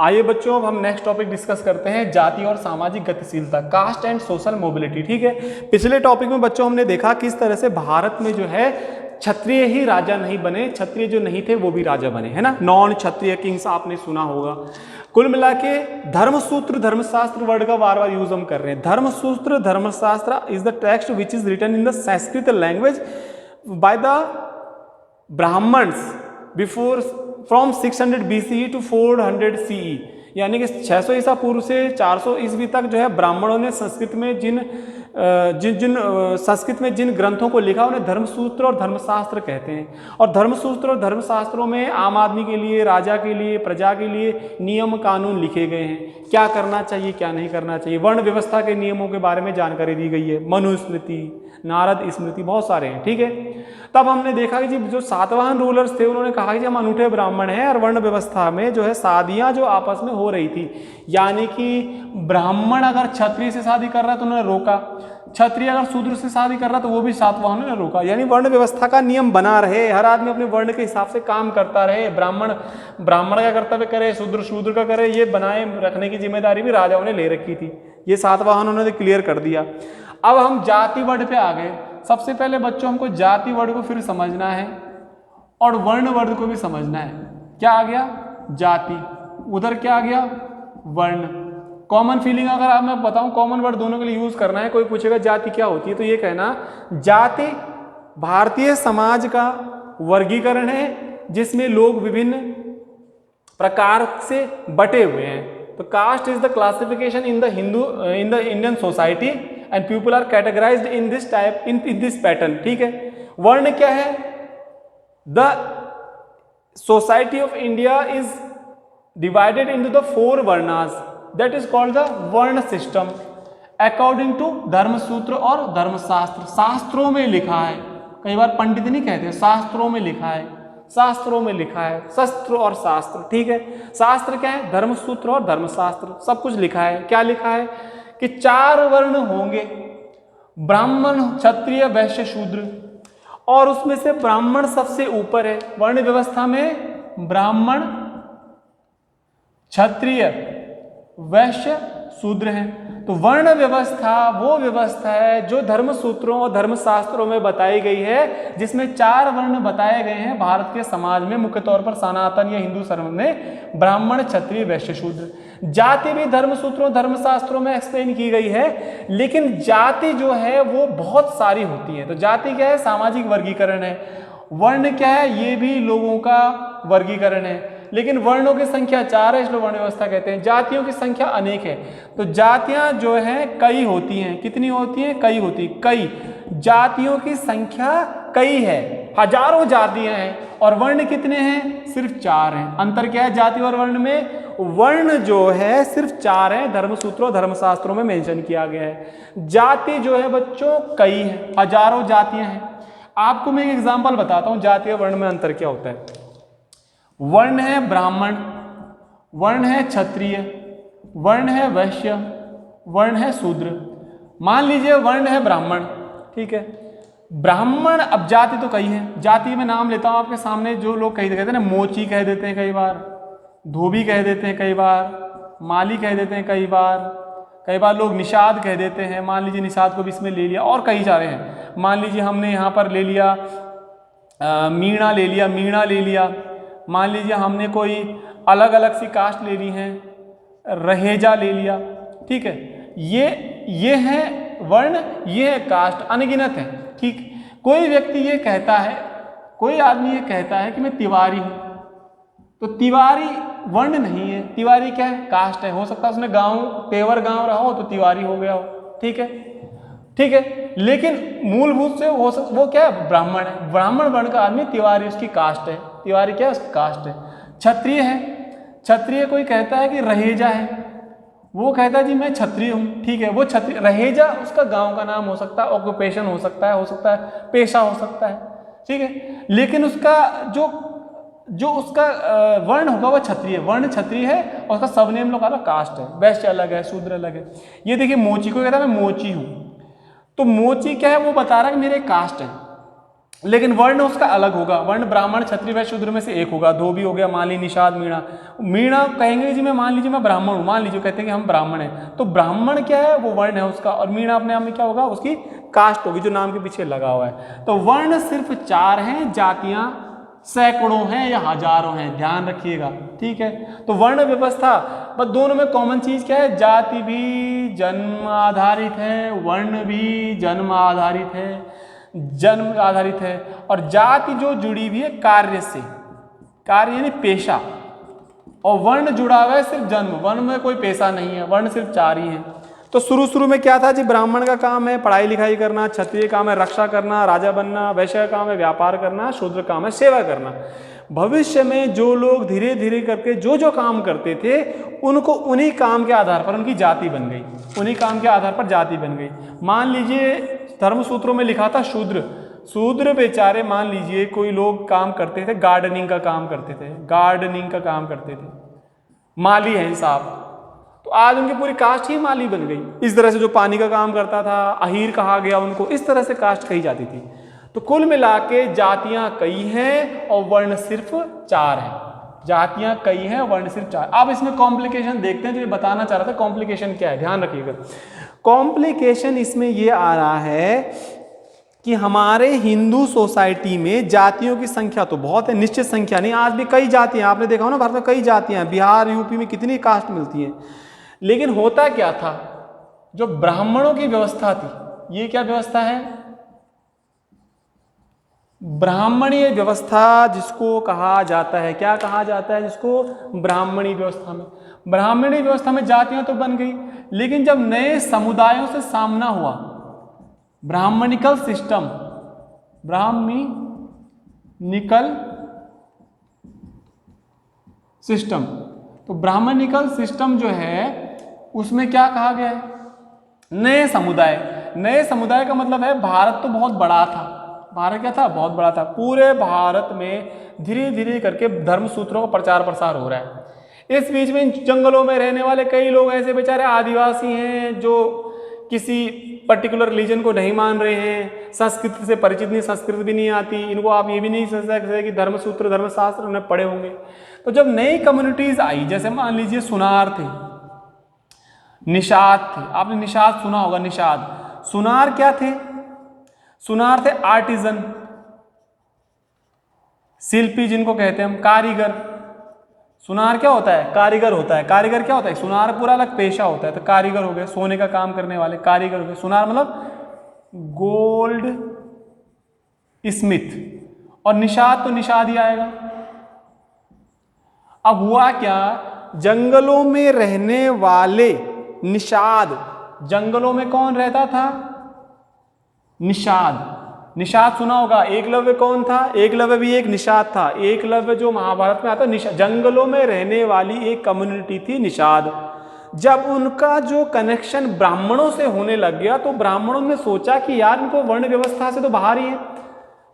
आइए बच्चों, अब हम नेक्स्ट टॉपिक डिस्कस करते हैं, जाति और सामाजिक गतिशीलता, कास्ट एंड सोशल मोबिलिटी। ठीक है, पिछले टॉपिक में बच्चों हमने देखा किस तरह से भारत में जो है क्षत्रिय ही राजा नहीं बने, क्षत्रिय जो नहीं थे वो भी राजा बने, है ना, नॉन क्षत्रिय किंग्स आपने सुना होगा। कुल मिला के धर्मसूत्र धर्मशास्त्र वर्ड का बार बार यूज हम कर रहे हैं। Dharmasutra Dharmashastra is the text which is written in the Sanskrit language by the Brahmins before from 600 BCE to 400 CE, यानी कि 600 ईसा पूर्व से 400 ईस्वी तक जो है ब्राह्मणों ने संस्कृत में संस्कृत में जिन ग्रंथों को लिखा उन्हें धर्मसूत्र और धर्मशास्त्र कहते हैं। और धर्मसूत्र और धर्मशास्त्रों में आम आदमी के लिए, राजा के लिए, प्रजा के लिए नियम कानून लिखे गए हैं, क्या करना चाहिए क्या नहीं करना चाहिए। वर्ण व्यवस्था के नियमों के बारे में जानकारी दी गई है, मनुस्मृति, नारद स्मृति, बहुत सारे हैं। ठीक है, तब हमने देखा कि जी जो सातवाहन रूलर्स थे उन्होंने कहा कि हम अनूठे ब्राह्मण हैं और वर्ण व्यवस्था में जो है शादियां जो आपस में हो रही थी, यानी कि ब्राह्मण अगर क्षत्रिय से शादी कर रहा है तो उन्होंने रोका, क्षत्रिय अगर शूद्र से शादी कर रहा तो वो भी सातवाहनों ने रोका, यानी वर्ण व्यवस्था का नियम बना रहे, हर आदमी अपने वर्ण के हिसाब से काम करता रहे, ब्राह्मण का कर्तव्य करे, शूद्र का करे, ये बनाए रखने की जिम्मेदारी भी राजाओं ने ले रखी थी। ये सातवाहनों ने क्लियर कर दिया। अब हम जाति वर्ड पे आ गए। सबसे पहले बच्चों हमको जाति वर्ड को फिर समझना है और वर्ण वर्ड को भी समझना है। क्या आ गया? जाति, उधर क्या आ गया? वर्ण। कॉमन फीलिंग अगर आप मैं बताऊं, कॉमन वर्ड दोनों के लिए यूज करना है। कोई पूछेगा जाति क्या होती है, तो ये कहना जाति भारतीय समाज का वर्गीकरण है जिसमें लोग विभिन्न प्रकार से बटे हुए हैं। तो caste is the classification in the Indian society and people are categorized in this type in this pattern. ठीक है, वर्ण क्या है? The society of India is divided into the 4 varnas, that is called the varna system according to Dharmasutra और धर्मशास्त्र। शास्त्रों में लिखा है, कई बार पंडित नहीं कहते, शास्त्रों में लिखा है, शास्त्रों में लिखा है, शस्त्र और शास्त्र। ठीक है, शास्त्र क्या है? धर्मसूत्र और धर्मशास्त्र, सब कुछ लिखा है। क्या लिखा है कि 4 वर्ण होंगे, ब्राह्मण, क्षत्रिय, वैश्य, शूद्र, और उसमें से ब्राह्मण सबसे ऊपर है। वर्ण व्यवस्था में ब्राह्मण, क्षत्रिय, वैश्य, शूद्र हैं। तो वर्ण व्यवस्था वो व्यवस्था है जो धर्मसूत्रों और धर्मशास्त्रों में बताई गई है, जिसमें 4 वर्ण बताए गए हैं भारत के समाज में, मुख्य तौर पर सनातन या हिंदू धर्म में ब्राह्मण, क्षत्रिय, वैश्य, शूद्र। जाति भी धर्मसूत्रों धर्मशास्त्रों में एक्सप्लेन की गई है, लेकिन जाति जो है वो बहुत सारी होती है। तो जाति क्या है? सामाजिक वर्गीकरण है। वर्ण क्या है? ये भी लोगों का वर्गीकरण है, लेकिन वर्णों की संख्या 4 है, इसलिए वर्ण व्यवस्था कहते हैं। जातियों की संख्या अनेक है। तो जातियां जो हैं कई होती हैं। कितनी होती हैं? कई होती। कई जातियों की संख्या कई है, हजारों जातियां हैं। और वर्ण कितने हैं? सिर्फ 4 हैं। अंतर क्या है जाति और वर्ण में? वर्ण जो है सिर्फ 4 है, धर्मसूत्रों धर्मशास्त्रों में मेंशन किया गया है। जाति जो है बच्चों कई है, हजारों जातियां हैं। आपको मैं एक एग्जाम्पल बताता हूं, जाति और वर्ण में अंतर क्या होता है। वर्ण है ब्राह्मण, वर्ण है क्षत्रिय, वर्ण है वैश्य, वर्ण है शूद्र। मान लीजिए वर्ण है ब्राह्मण, ठीक है। ब्राह्मण, अब जाति तो कई है, जाति में नाम लेता हूं आपके सामने। जो लोग कहते हैं ना, मोची कह देते हैं कई बार, धोबी कह देते हैं कई बार, माली कह देते हैं कई बार लोग निषाद कह देते हैं। मान लीजिए निषाद को भी इसमें ले लिया, और कई सारे हैं। मान लीजिए हमने यहाँ पर ले लिया मीणा ले लिया। मान लीजिए हमने कोई अलग अलग सी कास्ट ले ली है, रहेजा ले लिया, ठीक है। ये है वर्ण, ये है कास्ट, अनगिनत है, ठीक। कोई व्यक्ति ये कहता है, कोई आदमी ये कहता है कि मैं तिवारी हूं, तो तिवारी वर्ण नहीं है, तिवारी क्या है? कास्ट है। हो सकता है उसने तेवर गांव रहा हो तो तिवारी हो गया हो, ठीक है। लेकिन मूलभूत से वो क्या है? ब्राह्मण है। ब्राह्मण वर्ण का आदमी तिवारी उसकी कास्ट है। तिवारी क्या है? उसकी कास्ट है। क्षत्रिय है, क्षत्रिय कोई कहता है कि रहेजा है, वो कहता है जी मैं क्षत्रिय हूँ, ठीक है। वो क्षत्रिय, रहेजा उसका गांव का नाम हो सकता है, ऑक्यूपेशन हो सकता है, पेशा हो सकता है, ठीक है। लेकिन उसका जो उसका वर्ण होगा वो क्षत्रिय, वर्ण क्षत्रिय है, और उसका सबनेम लोग कास्ट है। वैश्य अलग है, शूद्र अलग है। ये देखिए मोची को कहता है मैं मोची हूँ, तो मोची क्या है? वो बता रहा है कि मेरे कास्ट है। लेकिन वर्ण उसका अलग होगा। वर्ण ब्राह्मण क्षत्रिय वैश्य शूद्र में से एक होगा। धोबी हो गया, माली, निषाद, मीणा। मीणा कहेंगे जी मैं मान लीजिए मैं ब्राह्मण हूँ, मान लीजिए कहते हैं कि हम ब्राह्मण हैं, तो ब्राह्मण क्या है, वो वर्ण है उसका, और मीणा अपने आप में क्या होगा, उसकी कास्ट होगी जो नाम के पीछे लगा हुआ है। तो वर्ण सिर्फ 4 हैं, जातियां सैकड़ों हैं या हजारों हैं, ध्यान रखिएगा, ठीक है। तो वर्ण व्यवस्था, बस दोनों में कॉमन चीज क्या है, जाति भी जन्म आधारित है, वर्ण भी जन्म आधारित है, जन्म आधारित है। और जाति जो जुड़ी हुई है कार्य से, कार्य यानी पेशा, और वर्ण जुड़ा हुआ है सिर्फ जन्म, वर्ण में कोई पेशा नहीं है, वर्ण सिर्फ 4 ही है। तो शुरू में क्या था जी, ब्राह्मण का काम है पढ़ाई लिखाई करना, क्षत्रिय काम है रक्षा करना, राजा बनना, वैश्य का काम है व्यापार करना, शूद्र काम है सेवा करना। भविष्य में जो लोग धीरे धीरे करके जो जो काम करते थे, उनको उन्हीं काम के आधार पर उनकी जाति बन गई, उन्हीं काम के आधार पर जाति बन गई। मान लीजिए धर्मसूत्रों में लिखा था शूद्र, शूद्र बेचारे मान लीजिए कोई लोग काम करते थे, गार्डनिंग का काम करते थे, गार्डनिंग का काम करते थे, माली हैं साहब, तो आज उनकी पूरी कास्ट ही माली बन गई। इस तरह से जो पानी का काम करता था अहीर कहा गया उनको, इस तरह से कास्ट कही जाती थी। तो कुल मिला के जातियां कई हैं और वर्ण सिर्फ 4 हैं, जातियां कई हैं वर्ण सिर्फ 4। अब इसमें कॉम्प्लिकेशन देखते हैं, जो ये बताना चाह रहा था कॉम्प्लिकेशन क्या है, ध्यान रखिएगा। कॉम्प्लिकेशन इसमें ये आ रहा है कि हमारे हिंदू सोसाइटी में जातियों की संख्या तो बहुत है, निश्चित संख्या नहीं, आज भी कई जातियां, आपने देखा हो ना भारत में कई जातियां, बिहार यूपी में कितनी कास्ट मिलती हैं। लेकिन होता क्या था, जो ब्राह्मणों की व्यवस्था थी, ये क्या व्यवस्था है, ब्राह्मणीय व्यवस्था जिसको कहा जाता है, क्या कहा जाता है जिसको, ब्राह्मणी व्यवस्था में। ब्राह्मणी व्यवस्था में जातियां तो बन गई, लेकिन जब नए समुदायों से सामना हुआ, ब्राह्मणिकल सिस्टम, ब्राह्मणिकल सिस्टम, तो ब्राह्मणिकल सिस्टम जो है उसमें क्या कहा गया है, नए समुदाय। नए समुदाय का मतलब है भारत तो बहुत बड़ा था, भारत क्या था, बहुत बड़ा था, पूरे भारत में धीरे धीरे करके धर्मसूत्रों का प्रचार प्रसार हो रहा है। इस बीच में जंगलों में रहने वाले कई लोग ऐसे बेचारे आदिवासी हैं जो किसी पर्टिकुलर रिलीजन को नहीं मान रहे हैं, संस्कृत से परिचित नहीं, संस्कृत भी नहीं आती इनको, आप ये भी नहीं समझ सकते कि धर्मसूत्र धर्मशास्त्र उन्हें पढ़े होंगे। तो जब नई कम्युनिटीज आई, जैसे मान लीजिए सुनार थे, निषाद थे, आपने निषाद सुना होगा, निषाद, सुनार क्या थे, सुनार थे आर्टिजन, शिल्पी जिनको कहते हैं हम, कारीगर। सुनार क्या होता है, कारीगर होता है। कारीगर क्या होता है, सुनार पूरा अलग पेशा होता है, तो कारीगर हो गए, सोने का काम करने वाले कारीगर हो गए। सुनार मतलब गोल्ड स्मिथ, और निषाद तो निषाद ही आएगा। अब हुआ क्या, जंगलों में रहने वाले निषाद, जंगलों में कौन रहता था, निषाद। निषाद सुना होगा, एकलव्य कौन था, एकलव्य भी एक निषाद था। एकलव्य जो महाभारत में आता है, जंगलों में रहने वाली एक कम्युनिटी थी निषाद। जब उनका जो कनेक्शन ब्राह्मणों से होने लग गया, तो ब्राह्मणों ने सोचा कि यार इनको वर्ण व्यवस्था से तो बाहर ही है,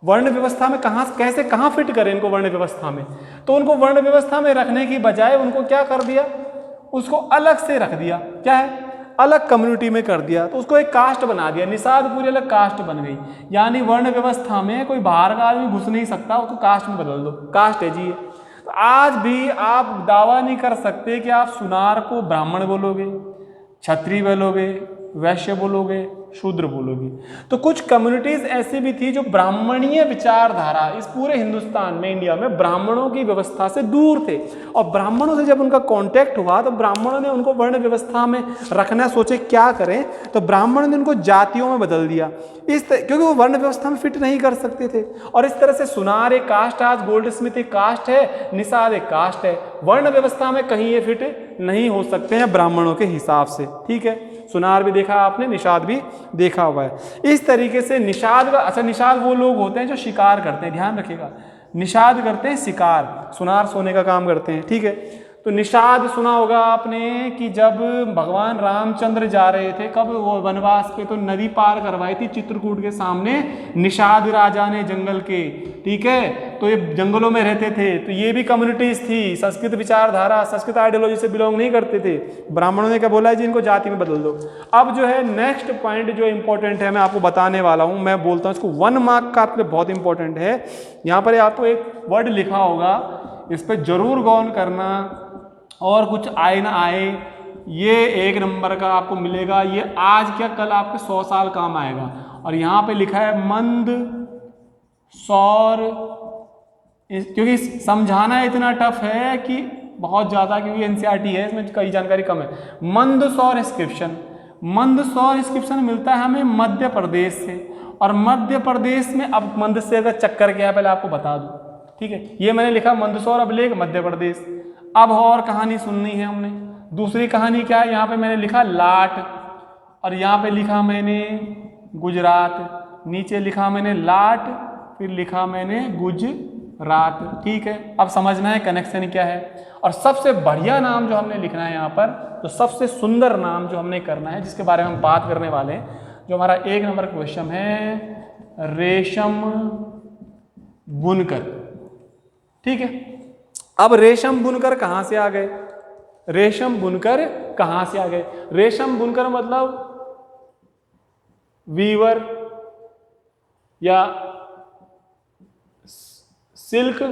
वर्ण व्यवस्था में कहाँ फिट करें इनको वर्ण व्यवस्था में। तो उनको वर्ण व्यवस्था में रखने की बजाय उनको क्या कर दिया, उसको अलग से रख दिया, क्या है, अलग कम्युनिटी में कर दिया। तो उसको एक कास्ट बना दिया, निषाद पूरी अलग कास्ट बन गई। यानी वर्ण व्यवस्था में कोई बाहर का आदमी घुस नहीं सकता, उसको कास्ट में बदल दो, कास्ट है जी। तो आज भी आप दावा नहीं कर सकते कि आप सुनार को ब्राह्मण बोलोगे, क्षत्रिय बोलोगे, वैश्य बोलोगे, शूद्र बोलोगे। तो कुछ कम्युनिटीज ऐसी भी थी जो ब्राह्मणीय विचारधारा, इस पूरे हिंदुस्तान में, इंडिया में ब्राह्मणों की व्यवस्था से दूर थे। और ब्राह्मणों से जब उनका कांटेक्ट हुआ, तो ब्राह्मणों ने उनको वर्ण व्यवस्था में रखना सोचे क्या करें, तो ब्राह्मणों ने उनको जातियों में बदल दिया, क्योंकि वो वर्ण व्यवस्था में फिट नहीं कर सकते थे। और इस तरह से सुनार एक कास्ट, आज गोल्ड स्मिथ एक कास्ट है, निषाद एक कास्ट है। वर्ण व्यवस्था में कहीं ये फिट नहीं हो सकते हैं ब्राह्मणों के हिसाब से, ठीक है। सुनार भी देखा आपने, निषाद भी देखा हुआ है। इस तरीके से निषाद का, अच्छा निषाद वो लोग होते हैं जो शिकार करते हैं, ध्यान रखिएगा, निषाद करते हैं शिकार, सुनार सोने का काम करते हैं, ठीक है। तो निषाद सुना होगा आपने कि जब भगवान रामचंद्र जा रहे थे, कब वो वनवास पे, तो नदी पार करवाई थी चित्रकूट के सामने निषाद राजा ने जंगल के, ठीक है। तो ये जंगलों में रहते थे, तो ये भी कम्युनिटीज थी, संस्कृत विचारधारा, संस्कृत आइडियोलॉजी से बिलोंग नहीं करते थे। ब्राह्मणों ने क्या बोला है जी, इनको जाति में बदल दो। अब जो है नेक्स्ट पॉइंट जो इंपॉर्टेंट है मैं आपको बताने वाला हूं, मैं बोलता हूं इसको 1 मार्क का आपके लिए बहुत इंपॉर्टेंट है। यहाँ पर आपको एक वर्ड लिखा होगा, इस पर जरूर गौर करना, और कुछ आए ना आए, ये 1 नंबर का आपको मिलेगा। ये आज क्या कल आपके 100 साल काम आएगा। और यहाँ पे लिखा है मंद सौर, क्योंकि समझाना इतना टफ है कि बहुत ज़्यादा, क्योंकि एनसीईआरटी है, इसमें कई जानकारी कम है। मंद सौर इंस्क्रिप्शन, मंद सौर इंस्क्रिप्शन मिलता है हमें मध्य प्रदेश से, और मध्य प्रदेश में, अब मंद से का चक्कर क्या है पहले आपको बता दूं, ठीक है। ये मैंने लिखा मंदसौर अभिलेख मध्य प्रदेश। अब और कहानी सुननी है हमने। दूसरी कहानी क्या है, यहाँ पे मैंने लिखा लाट, और यहाँ पे लिखा मैंने गुजरात, नीचे लिखा मैंने लाट, फिर लिखा मैंने गुजरात, ठीक है। अब समझना है कनेक्शन क्या है। और सबसे बढ़िया नाम जो हमने लिखना है यहाँ पर, तो सबसे सुंदर नाम जो हमने करना है, जिसके बारे में हम बात करने वाले हैं, जो हमारा 1 नंबर क्वेश्चन है, रेशम बुनकर, ठीक है। अब रेशम बुनकर कहां से आ गए, रेशम बुनकर कहां से आ गए? रेशम बुनकर मतलब वीवर या सिल्क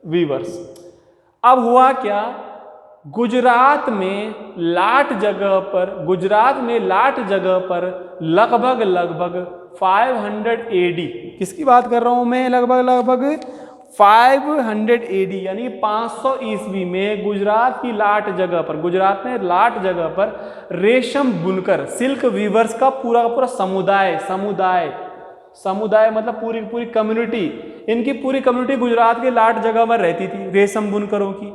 वीवर्स। अब हुआ क्या, गुजरात में लाट जगह पर लगभग 500 AD, किसकी बात कर रहा हूं मैं, लगभग 500 AD यानी 500 ईस्वी में गुजरात की लाट जगह पर, गुजरात में लाट जगह पर रेशम बुनकर, सिल्क वीवर्स का पूरा समुदाय मतलब पूरी कम्युनिटी, इनकी पूरी कम्युनिटी गुजरात के लाट जगह में रहती थी, रेशम बुनकरों की,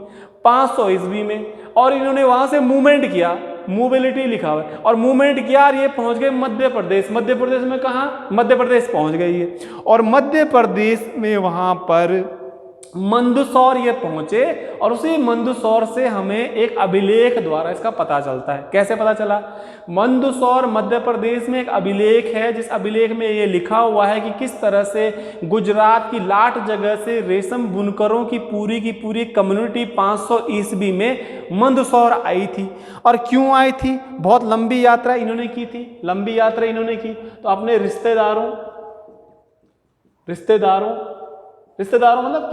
500 ईस्वी में। और इन्होंने वहां से मूवमेंट किया, मोबिलिटी लिखा हुआ है, और मूवमेंट किया और ये पहुंच गए मध्य प्रदेश। मध्य प्रदेश में कहा, मध्य प्रदेश पहुंच गई है, और मध्य प्रदेश में वहां पर मंदसौर ये पहुंचे, और उसी मंदसौर से हमें एक अभिलेख द्वारा इसका पता चलता है। कैसे पता चला? मंदसौर मध्य प्रदेश में एक अभिलेख है, जिस अभिलेख में ये लिखा हुआ है कि किस तरह से गुजरात की लाट जगह से रेशम बुनकरों की पूरी कम्युनिटी 500 ईस्वी में मंदसौर आई थी। और क्यों आई थी? बहुत लंबी यात्रा इन्होंने की थी, तो अपने रिश्तेदारों मतलब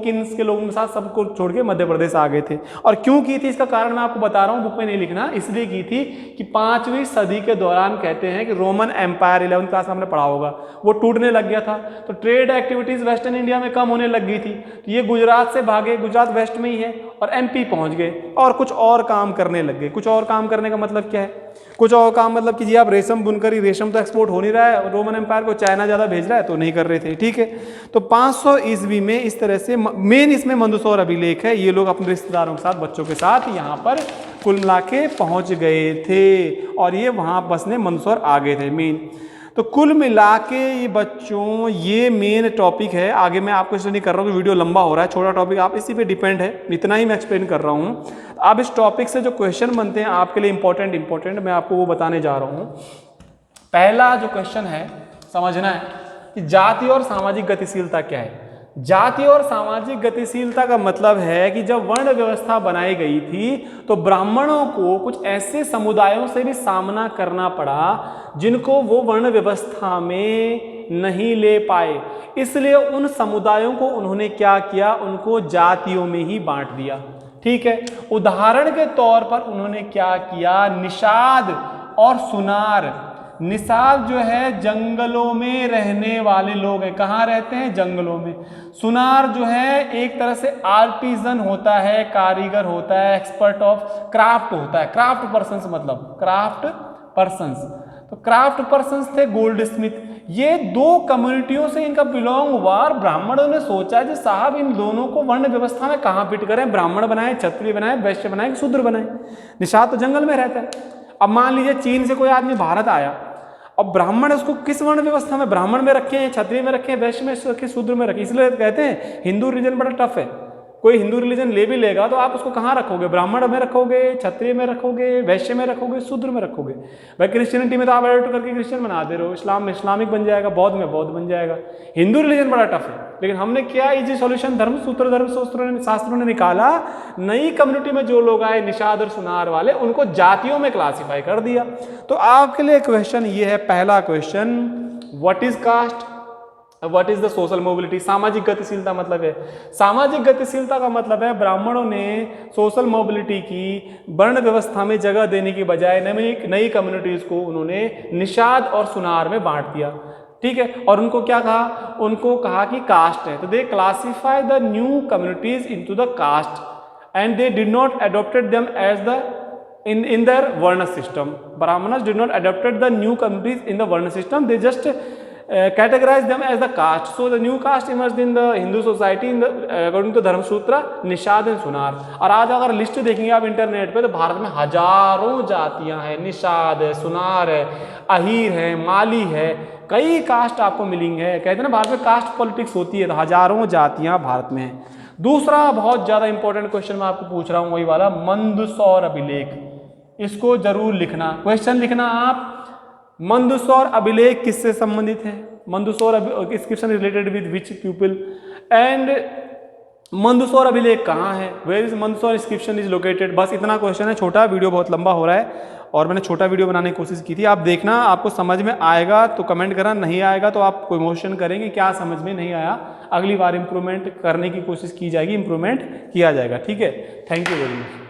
किन्स के लोगों के साथ सबको छोड़ के मध्य प्रदेश आ गए थे। और क्यों की थी इसका कारण मैं आपको बता रहा हूं, बुक में नहीं लिखना, इसलिए की थी कि 5वीं सदी के दौरान कहते हैं कि रोमन एम्पायर, 11th क्लास में हमने पढ़ा होगा, वो टूटने लग गया था, तो ट्रेड एक्टिविटीज वेस्टर्न इंडिया में कम होने लग गई थी। तो ये गुजरात से भागे, गुजरात वेस्ट में ही है, और MP पहुंच गए और कुछ और काम करने लग गए। कुछ और काम करने का मतलब क्या है? कुछ और काम मतलब कि जी आप रेशम बुनकरी, रेशम तो एक्सपोर्ट हो नहीं रहा है, रोमन एम्पायर को चाइना ज़्यादा भेज रहा है, तो नहीं कर रहे थे, ठीक है। तो 500 ईस्वी में इस तरह से मेन इसमें मंदसौर अभिलेख है, ये लोग अपने रिश्तेदारों के साथ, बच्चों के साथ यहाँ पर कुल मिला के पहुँच गए थे, और ये वहाँ बसने मंदसौर आ गए थे मेन। तो कुल मिला के ये बच्चों ये मेन टॉपिक है। आगे मैं आपको इसलिए नहीं कर रहा हूँ कि वीडियो लंबा हो रहा है, छोटा टॉपिक, आप इसी पे डिपेंड है, इतना ही मैं एक्सप्लेन कर रहा हूँ। अब इस टॉपिक से जो क्वेश्चन बनते हैं आपके लिए इंपॉर्टेंट मैं आपको वो बताने जा रहा हूँ। पहला जो क्वेश्चन है समझना है कि जाति और सामाजिक गतिशीलता क्या है। जाति और सामाजिक गतिशीलता का मतलब है कि जब वर्ण व्यवस्था बनाई गई थी तो ब्राह्मणों को कुछ ऐसे समुदायों से भी सामना करना पड़ा जिनको वो वर्ण व्यवस्था में नहीं ले पाए, इसलिए उन समुदायों को उन्होंने क्या किया, उनको जातियों में ही बांट दिया, ठीक है। उदाहरण के तौर पर उन्होंने क्या किया, निषाद और सुनार। निषाद जो है जंगलों में रहने वाले लोग हैं, कहाँ रहते हैं, जंगलों में। सुनार जो है एक तरह से आर्टिजन होता है, कारीगर होता है, एक्सपर्ट ऑफ क्राफ्ट होता है, क्राफ्ट पर्सन्स मतलब क्राफ्ट पर्सन्स, तो क्राफ्ट पर्सन्स थे गोल्ड स्मिथ। ये दो कम्युनिटियों से इनका बिलोंग हुआ और ब्राह्मणों ने सोचा कि साहब इन दोनों को वर्ण व्यवस्था में कहाँ फिट करें, ब्राह्मण बनाए, क्षत्रिय बनाए, वैश्य बनाए, शूद्र बनाए। निषाद तो जंगल में रहता है। अब मान लीजिए चीन से कोई आदमी भारत आया, अब ब्राह्मण उसको किस वर्ण व्यवस्था में, ब्राह्मण में रखे हैं, क्षत्रिय में रखे हैं, वैश्य में रखे, शूद्र में रखे। इसलिए कहते हैं हिंदू रीजन बड़ा टफ है, कोई हिंदू रिलीजन ले भी लेगा तो आप उसको कहाँ रखोगे, ब्राह्मण में रखोगे, क्षत्रिय में रखोगे, वैश्य में रखोगे, शूद्र में रखोगे। भाई क्रिश्चियनिटी में तो आप एडोप्ट करके क्रिश्चियन बना दे रहे हो, इस्लाम में इस्लामिक बन जाएगा, बौद्ध में बौद्ध बन जाएगा। हिंदू रिलीजन बड़ा टफ है, लेकिन हमने क्या इजी सॉल्यूशन धर्मशास्त्रों ने निकाला, नई कम्युनिटी में जो लोग आए निषाद और सुनार वाले, उनको जातियों में क्लासिफाई कर दिया। तो आपके लिए क्वेश्चन ये है, पहला question, what is caste, what is the social mobility. सामाजिक गतिशीलता मतलब है, सामाजिक गतिशीलता का मतलब है ब्राह्मणों ने सोशल मोबिलिटी की वर्ण व्यवस्था में जगह देने की बजाय नई कम्युनिटीज को उन्होंने निषाद और सुनार में बांट दिया, ठीक है। और उनको क्या कहा, उनको कहा कि कास्ट है, तो they classify the new communities into the caste and they did not adopted them as the in their varna system. Brahmanas did not adopted the new communities in the varna system, they just categorized them as the caste. So the new caste emerged in the Hindu society in the according to Dharma Sutra, Nishad and सुनार। और आज अगर list देखेंगे आप internet पे तो भारत में हजारों जातियां हैं, निषाद है, सुनार है, अहीर है, माली है, कई कास्ट आपको मिलेंगे। कहते हैं ना भारत में कास्ट पॉलिटिक्स होती है, तो हजारों जातियां भारत में हैं। दूसरा बहुत ज्यादा इंपॉर्टेंट क्वेश्चन मैं आपको पूछ रहा हूं, वही वाला मंदसौर अभिलेख, इसको जरूर लिखना, क्वेश्चन लिखना आप। मंदसौर अभिलेख किससे संबंधित है, Mandsaur inscription related with which people, and Mandsaur अभिलेख कहाँ है, where is Mandsaur inscription is located. बस इतना क्वेश्चन है, छोटा वीडियो बहुत लंबा हो रहा है और मैंने छोटा वीडियो बनाने की कोशिश की थी। आप देखना, आपको समझ में आएगा तो कमेंट करना, नहीं आएगा तो आप क्वेश्चन करेंगे क्या समझ में नहीं आया, अगली बार इंप्रूवमेंट करने की कोशिश की जाएगी, इंप्रूवमेंट किया जाएगा, ठीक है। Thank you very much.